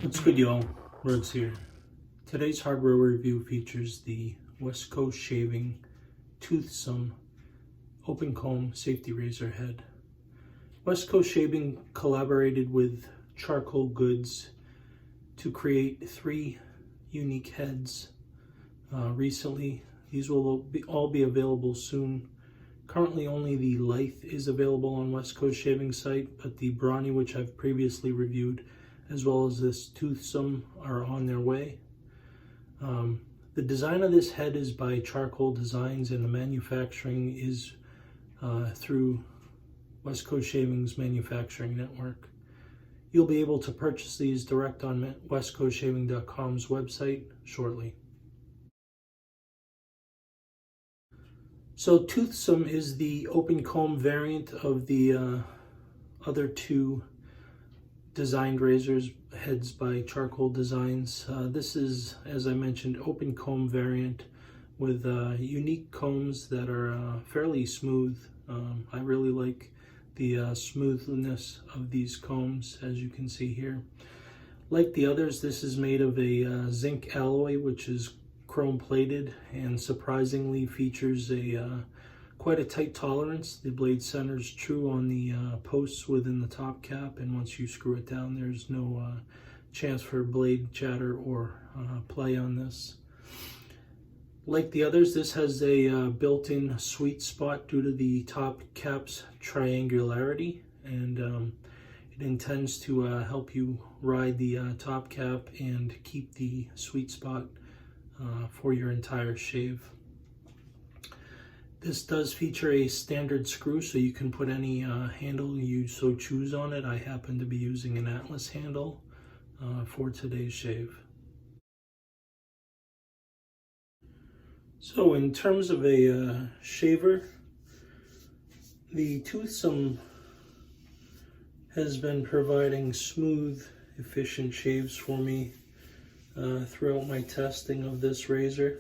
What's good, y'all? Rhodes here. Today's hardware review features the West Coast Shaving Toothsome Open Comb Safety Razor Head. West Coast Shaving collaborated with Charcoal Goods to create 3 unique heads recently. These will all be available soon. Currently only the Lithe is available on West Coast Shaving site, but the Brawny, which I've previously reviewed, as well as this Toothsome, are on their way. The design of this head is by Charcoal Designs, and the manufacturing is through West Coast Shaving's manufacturing network. You'll be able to purchase these direct on westcoastshaving.com's website shortly. So Toothsome is the open comb variant of the other 2 designed razors heads by Charcoal Designs. This is, as I mentioned, open comb variant with unique combs that are fairly smooth. I really like the smoothness of these combs, as you can see here. Like the others, this is made of a zinc alloy, which is chrome plated, and surprisingly features a quite a tight tolerance. The blade centers true on the posts within the top cap, and once you screw it down, there's no chance for blade chatter or play on this. Like the others, this has a built-in sweet spot due to the top cap's triangularity, and it intends to help you ride the top cap and keep the sweet spot for your entire shave. This does feature a standard screw, so you can put any handle you so choose on it. I happen to be using an Atlas handle for today's shave. So in terms of a shaver, the Toothsome has been providing smooth, efficient shaves for me throughout my testing of this razor.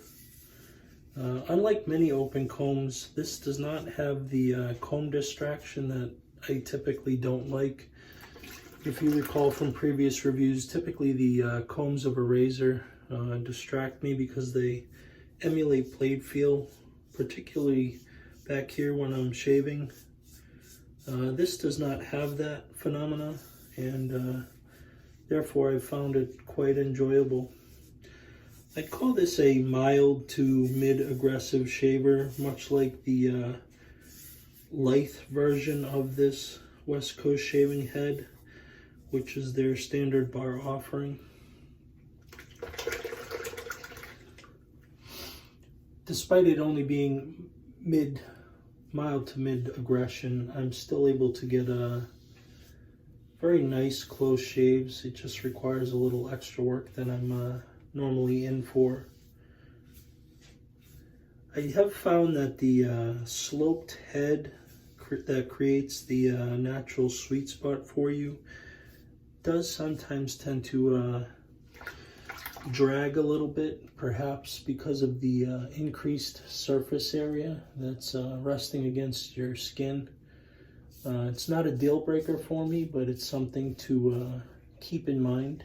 Unlike many open combs, this does not have the comb distraction that I typically don't like. If you recall from previous reviews, typically the combs of a razor distract me because they emulate blade feel, particularly back here when I'm shaving. This does not have that phenomena, and therefore I found it quite enjoyable. I'd call this a mild to mid-aggressive shaver, much like the Lithe version of this West Coast Shaving head, which is their standard bar offering. Despite it only being mild to mid-aggression, I'm still able to get very nice close shaves. It just requires a little extra work than I'm normally in for. I have found that the sloped head that creates the natural sweet spot for you does sometimes tend to drag a little bit, perhaps because of the increased surface area that's resting against your skin. It's not a deal breaker for me, but it's something to keep in mind.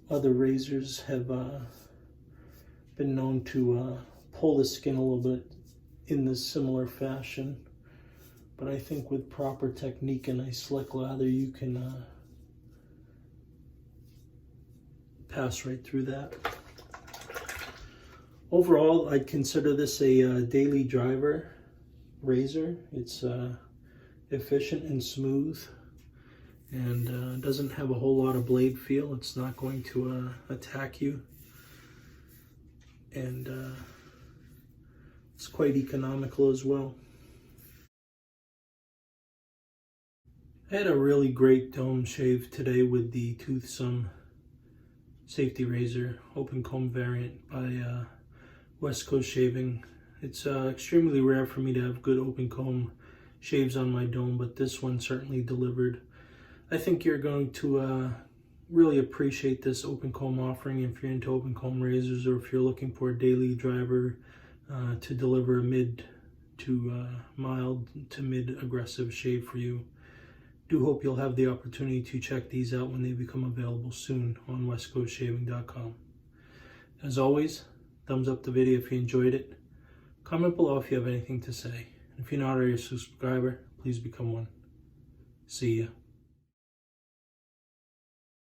Other razors have been known to pull the skin a little bit in this similar fashion, but I think with proper technique and a slick lather, you can pass right through that. Overall, I'd consider this a daily driver razor. It's efficient and smooth, and doesn't have a whole lot of blade feel. It's not going to attack you, and it's quite economical as well. I had a really great dome shave today with the Toothsome Safety Razor Open Comb variant by West Coast Shaving. It's extremely rare for me to have good open comb shaves on my dome, but this one certainly delivered. I think you're going to really appreciate this open comb offering if you're into open comb razors, or if you're looking for a daily driver to deliver a mid to mild to mid aggressive shave for you. do hope you'll have the opportunity to check these out when they become available soon on westcoastshaving.com. As always, thumbs up the video if you enjoyed it. Comment below if you have anything to say. And if you're not already a subscriber, please become one. See ya.